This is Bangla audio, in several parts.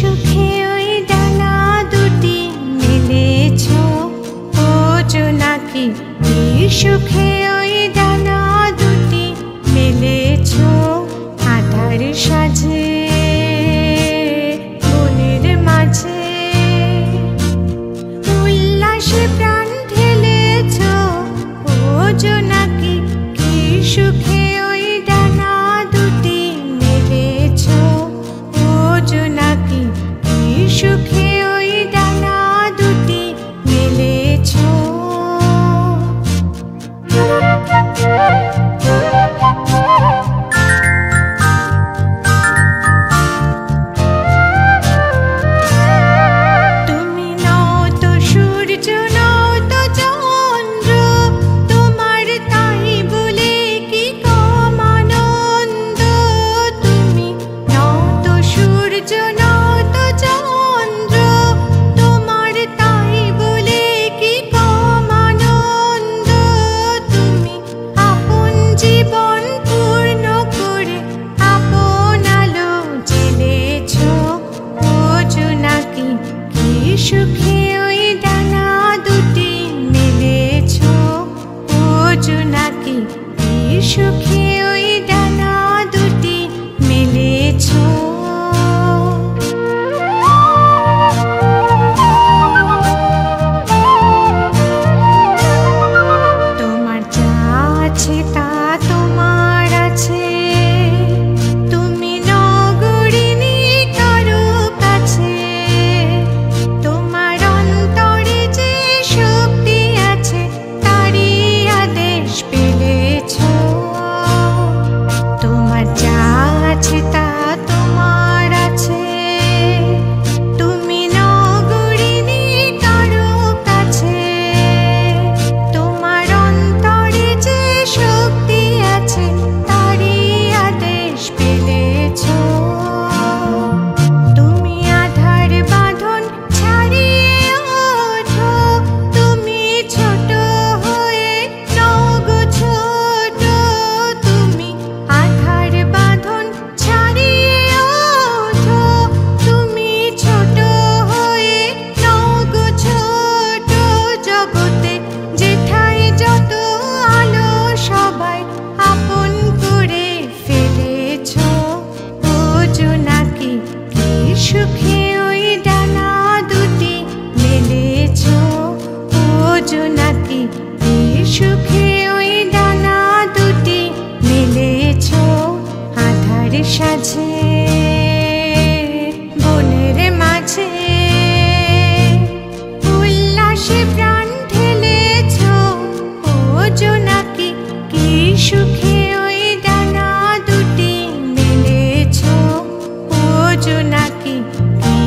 সুখে ওই ডানা দুটি মেলেছ ও জোনাকি, কি সুখে ওই ডানা দুটি মেলেছ আধার সাজে বনের মাঝে। উল্লাসে প্রাণ ঢেলেছ ও জোনাকি, কি সুখে ওই ডানা দুটি মেলেছ ও জোনাকি, কি সুখে ওই ডানা দুটি মেলেছ। তুমি নও তো সূর্য, নও তো চন্দ্র, তোমার তাই বলে কি কম আনন্দ। তুমি নও তো সূর্য, নও তো চন্দ্র, তোমার তাই বলে কি কম আনন্দ। তুমি আপন জীবন পূর্ণ করে আপন আলো জ্বেলেছ ও জোনাকি, কি সুখে ওই ডানা দুটি মেলেছ ও জোনাকি, কি সুখে ওই ডানা দুটি মেলেছ। তোমার যা আছে তা তোমার আছে, তুমি নগরিনী কারো কাছে। তোমার অন্তরে যে শক্তি আছে তারই আদেশ পেলেছ। তোমার যা আছে তা তোমার আছে, তুমি নগরিনী কারো কাছে। তোমার অন্তরে যে শক্তি আছে তারই আদেশ পেলেছ। তুমি আধার বাঁধন ছাড়িয়ে ওঠো, তুমি ছোট হয়ে নও গো ছোট। তুমি আধার বাঁধন ছাড়িয়ে ওঠো, তুমি ছোট হয়ে নও গো ছোট। জগতে যেথায় যত আলো সবাই আপন করে ফেলেছ ও জোনাকি, কি সুখে ওই ডানা দুটি মেলেছ ও জোনাকি, কি সুখে ওই ডানা দুটি মেলেছ আধার সাজে বনের মাঝে। উল্লাসে প্রাণ ঢেলেছ ও জোনাকি, কি সুখে ওই ডানা দুটি মেলেছ ও জোনাকি, কি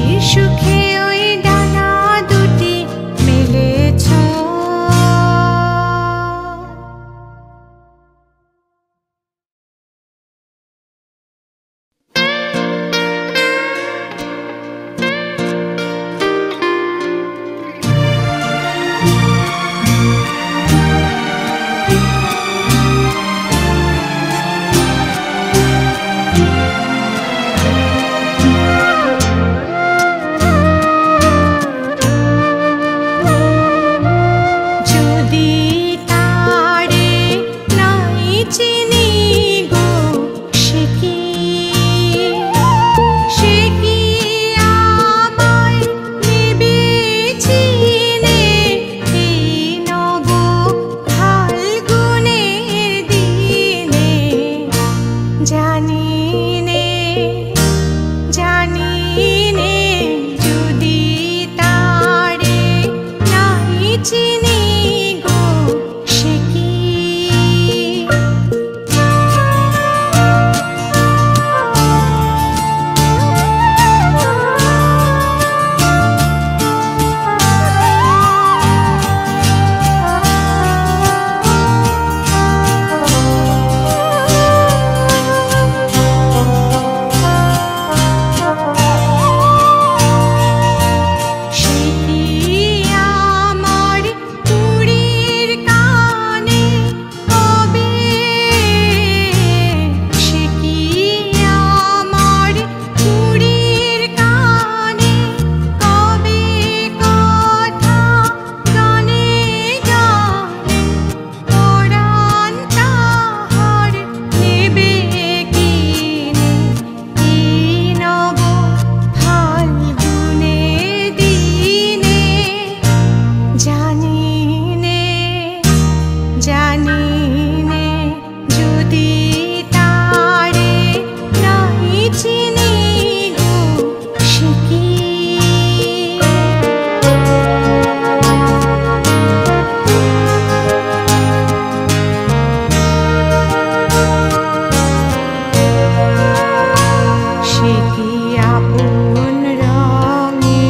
আপন রঙে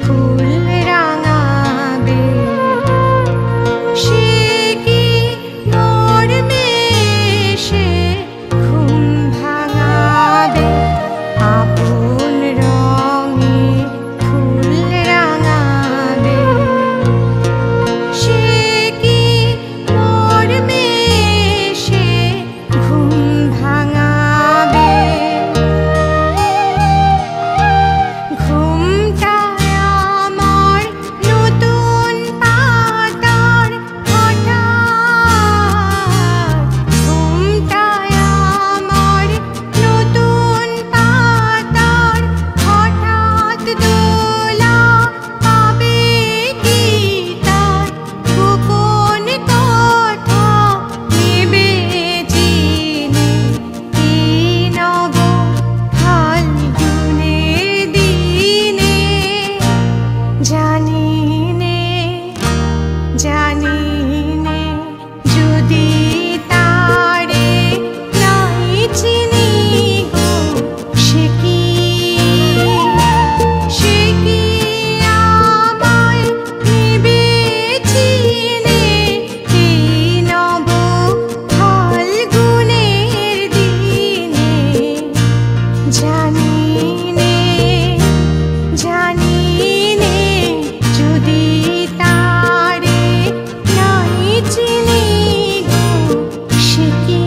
ফুল রাঙাবে, সে কি মর্মে সে ঘুম ভাঙাবে, আপন রঙে ফুল রাঙাবে, সে কি মর্মে সে ঘুম ভাঙাবে। ঘুমটা আমার নতুন পাতার হঠাৎ, ঘুমটা আমার নতুন পাতার হঠাৎ দোলা পাবে কি তার গোপন কথা নেবে জেনে, এই নব ফাল্গুনের দিনে। জানি নে জানি নে যদি তারে নাই চিনি গো, সে কি আমায় নেবে চিনে, এই নব ফাল্গুনের দিনে। জানি নে যদি তারে নাই চিনি গো, সে কি।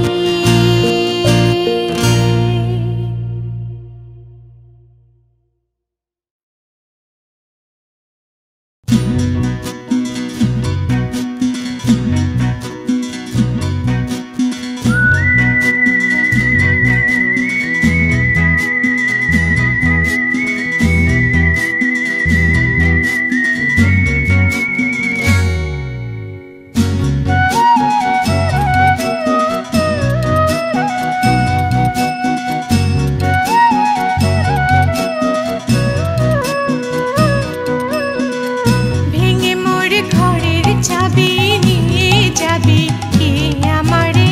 ভেঙে মোর ঘরের চাবি নিয়ে যাবি কে আমারে,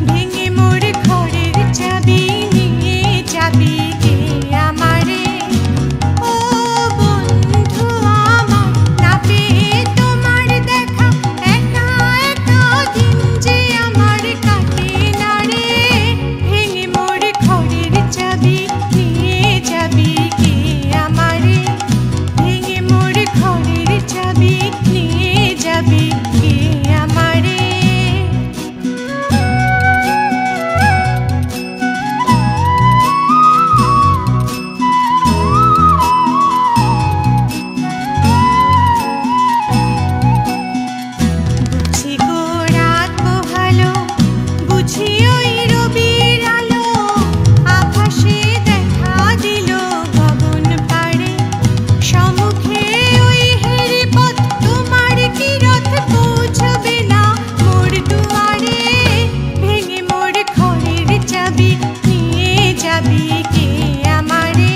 ভেঙে মোর ঘরের চাবি নিয়ে যাবি কে আমারে। ও বন্ধু আমার, না পেয়ে তোমার দেখা একা একা দিন যে আমার কাটে না রে। ভেঙে মোর ঘরের চাবি নিয়ে যাবি কে আমারে, ভেঙে মোর ঘরের চাবি নিয়ে যাবি কে আমারে। বুঝি গো রাত পোহালো, বুঝি ওই রবির আলো, আভাসে দেখা দিল গগন পাড়ে। সম্মুখে ওই হেরি পথ, তোমার কি রথ পৌঁছবে না মোর দুয়ারে। ভেঙে মোর ঘরের চাবি নিয়ে যাবি কে আমারে,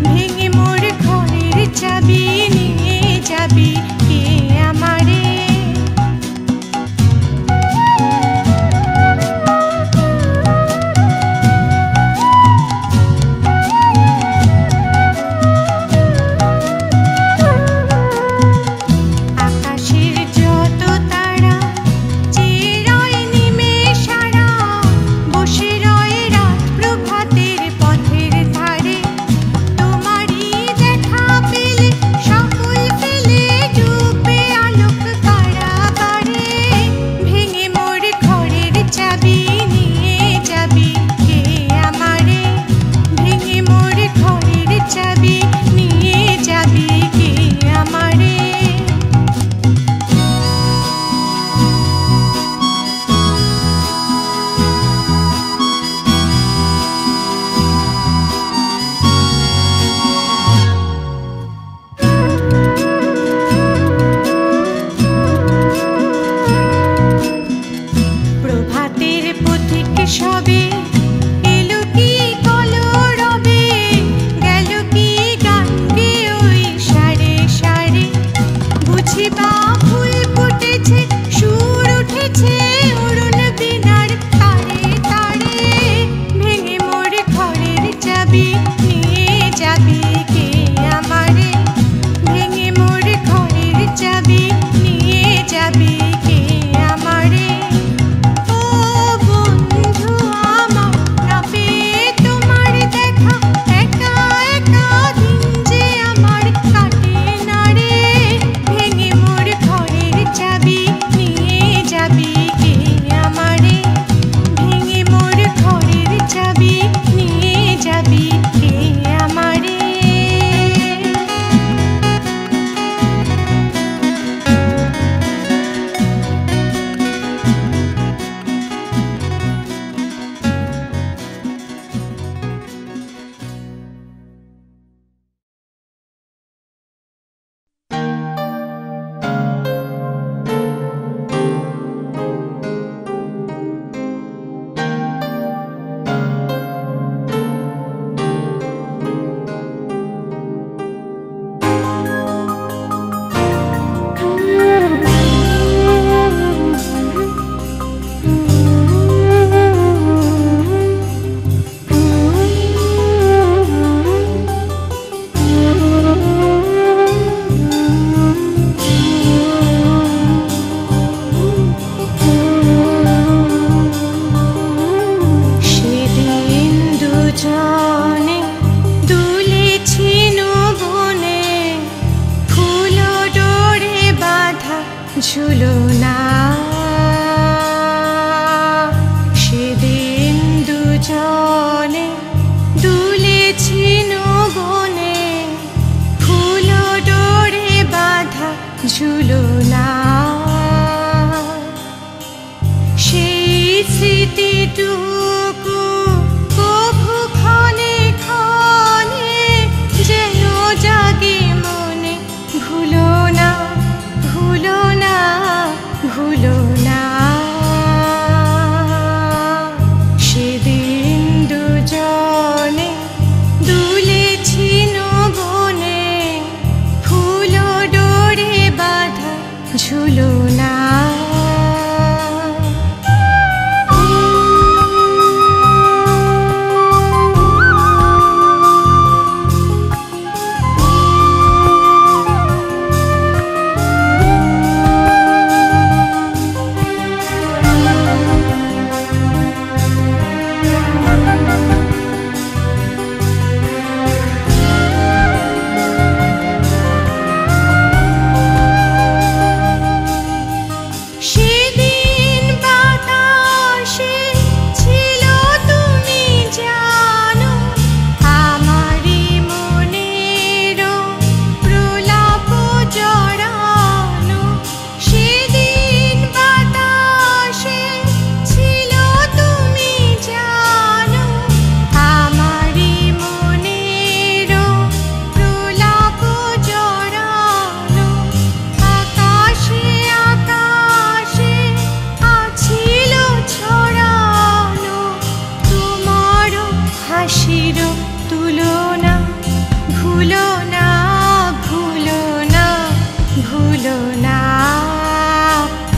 ভেঙে মোর ঘরের চাবি নিয়ে যাবি কে আমারে। আকাশের যত তারা চেয়ে রয় নিমেষারা, বসে রয় রাত প্রভাতের পথের ধারে। তোমারই দেখা পেলে সকল ফেলে ডুবে আলোক কারাগারে। ভেঙে মোর ঘরের চাবি নিয়ে যাবি কে আমারে, ভেঙে মোর ঘরের চাবি নিয়ে যাবি কে আমারে। প্রভাতের পথিক সবে এলো কি কলরবে, গেল কি যেটুকু কভু ক্ষণে ক্ষণে যেন জাগে মনে, ভুলো না, ভুলো না, ভুলো না। সেদিন দুজনে দুলেছি বনে, ফুলো ডোরে বাঁধা ঝুলনা।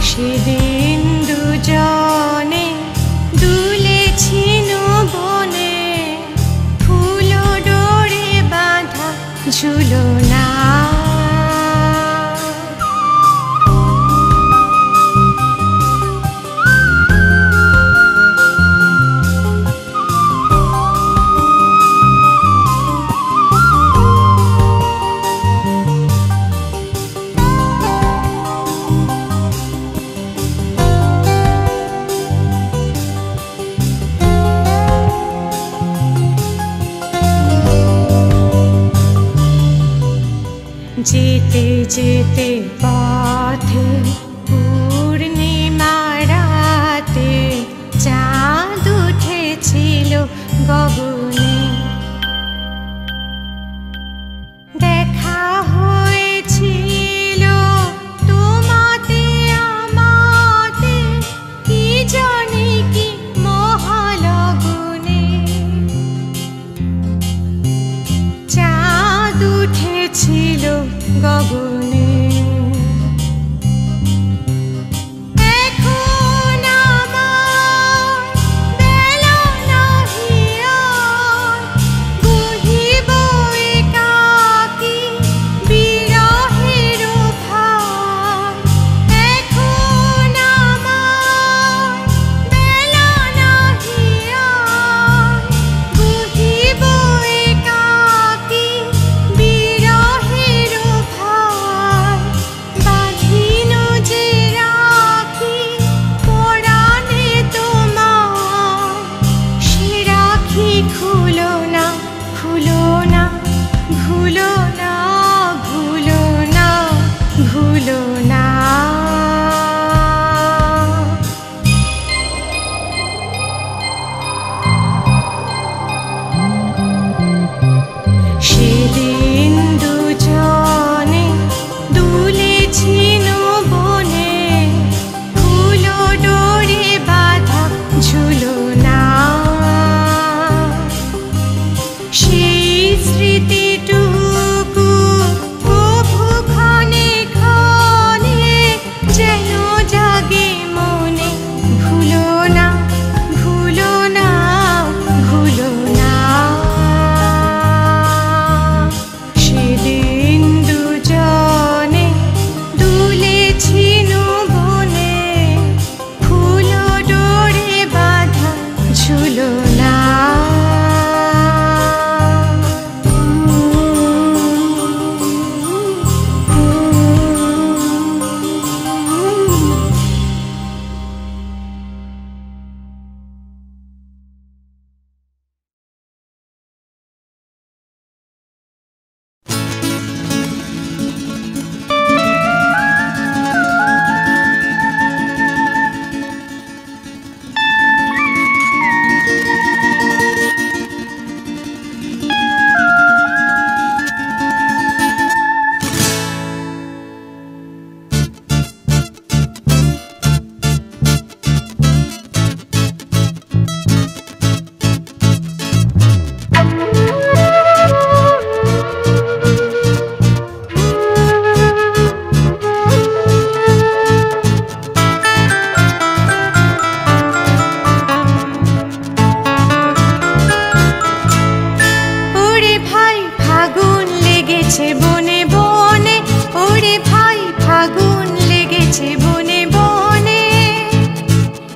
সেদিন দুজনে দুলেছি বনে, ফুলো ডোরে বাঁধা ঝুলনা। যেতে যেতে পথে পূর্ণিমা রাতে চাঁদ উঠেছিল গগনে। দেখা হয়েছিল তোমাতে আমাতে, কি জানি কি মহালগনে। চাঁদ উঠেছিল গগনে। এখন আমার বেলা নাহি আর, বহিব একাকী বিরহের ভার। এখন আমার বেলা নাহি আর, বহিব একাকী বিরহের ভার। লেগেছে বনে বনে, ওরে ভাই ফাগুন লেগেছে বনে বনে।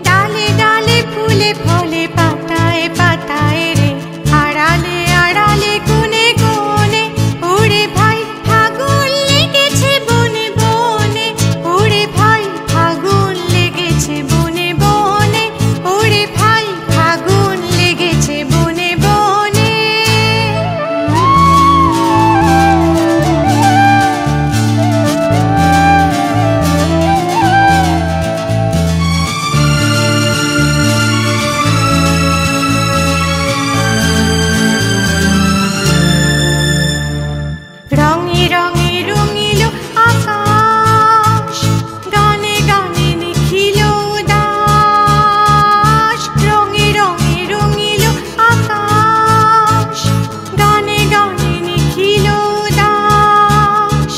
ডালে ডালে ফুলে ফলে পাতায় পাতায় রে, আড়ালে আড়ালে কোণে কোণে, ওরে ভাই ফাগুন লেগেছে বনে বনে, ওরে ভাই ফাগুন লেগেছে বনে বনে, ওরে ভাই ফাগুন লেগেছে বনে বনে। রঙে রঙে রঙিল আকাশ, গানে গানে নিখিল দাস। রঙে রঙে রঙিল আকাশ, গানে গানে নিখিল দাস।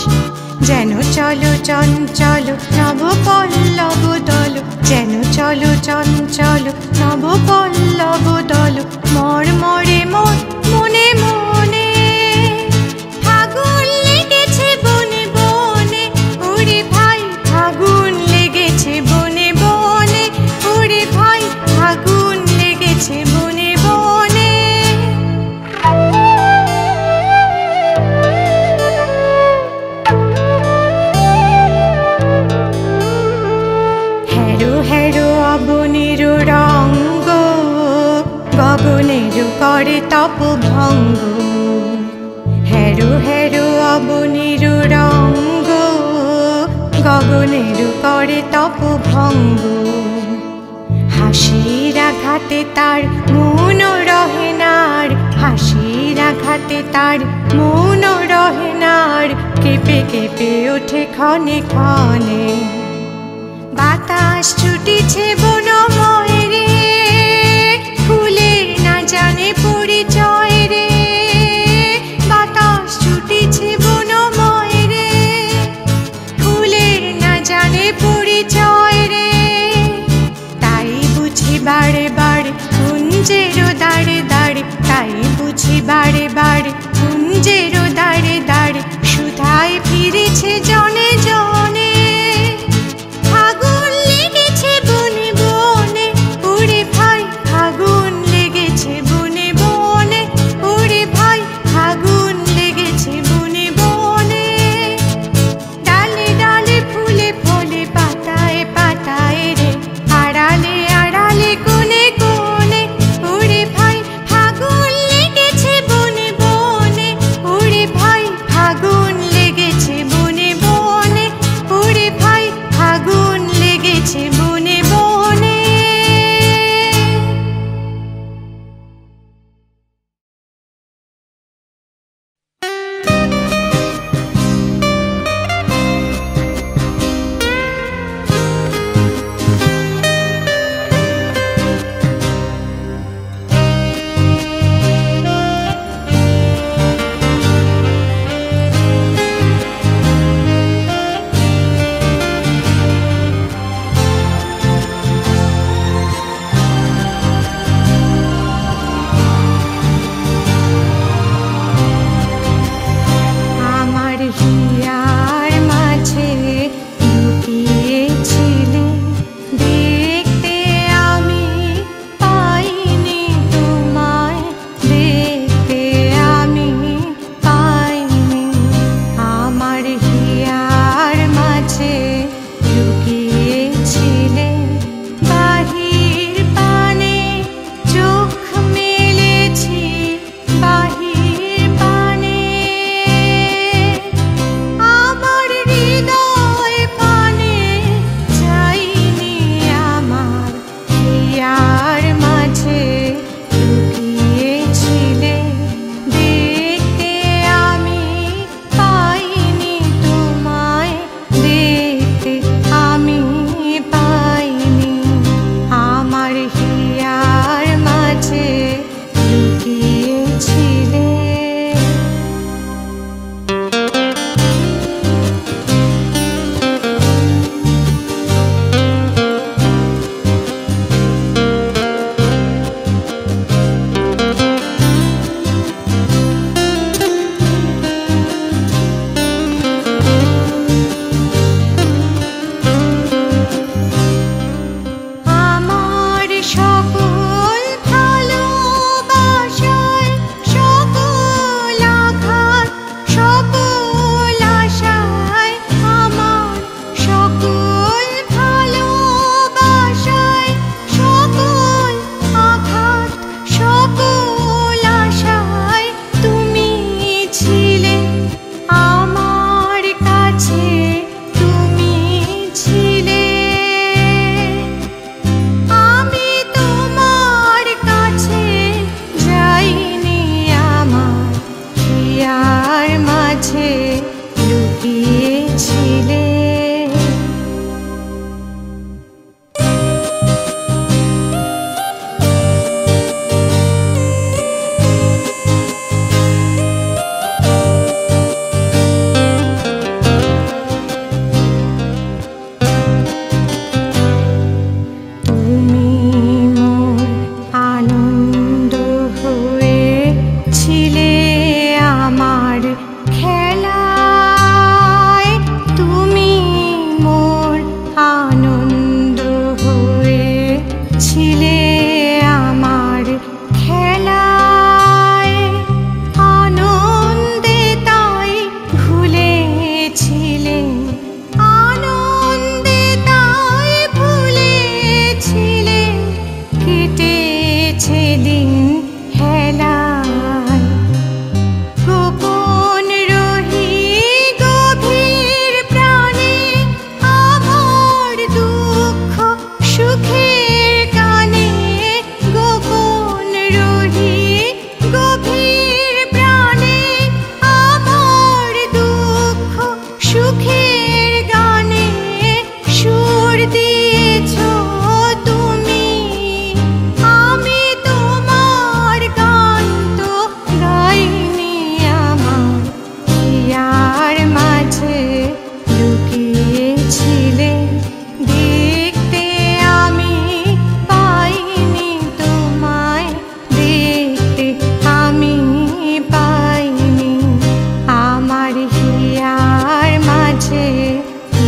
যেন চলো চঞ্চল নব পল্লব দল, যেন চলো চঞ্চল নব পল্লব দল, মর্মরে মন মনে মনে। ফাগুন লেগেছে বনে বনে, ওরে ভাই ফাগুন লেগেছে বনে বনে, ওরে ভাই ফাগুন লেগেছে বনে বনে। হেরো হেরো অবনের রঙ্গ, গগনের করে তপ ভঙ্গ। হেরো হেরো অবনের রঙ্গ, গগনের করে তপ ভঙ্গ। হাসির আঘাতে তার মৌন রহে নার, হাসির আঘাতে তার মৌন রহে নার, কেঁপে কেঁপে ওঠে ক্ষণে ক্ষণে। বাতাস ছুটিছে বনময় রে, ফুলের না জানে পরিচয় রে। বাতাস ছুটিছে বনময় রে, ফুলের না জানে পরিচয় রে। তাই বুঝি বারে বারে কুঞ্জের দাঁড়ে দাঁড়ে, তাই বুঝি বারে বারে কুঞ্জের দাঁড়ে দাঁড়ে, সুধায় ফিরেছে জনে জনে। ফাগুন লেগেছে বনে বনে, ওরে ভাই ফাগুন লেগেছে বনে বনে, ওরে ভাই ফাগুন লেগেছে বনে বনে। ডালে ডালে ফুলে ফলে পাতায় পাতায় রে, আড়ালে আড়ালে কোণে কোণে, ওরে ভাই ফাগুন লেগেছে বনে বনে। হিয়ার মাঝে লুকিয়েছিলে।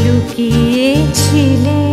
লুকিয়েছিলে।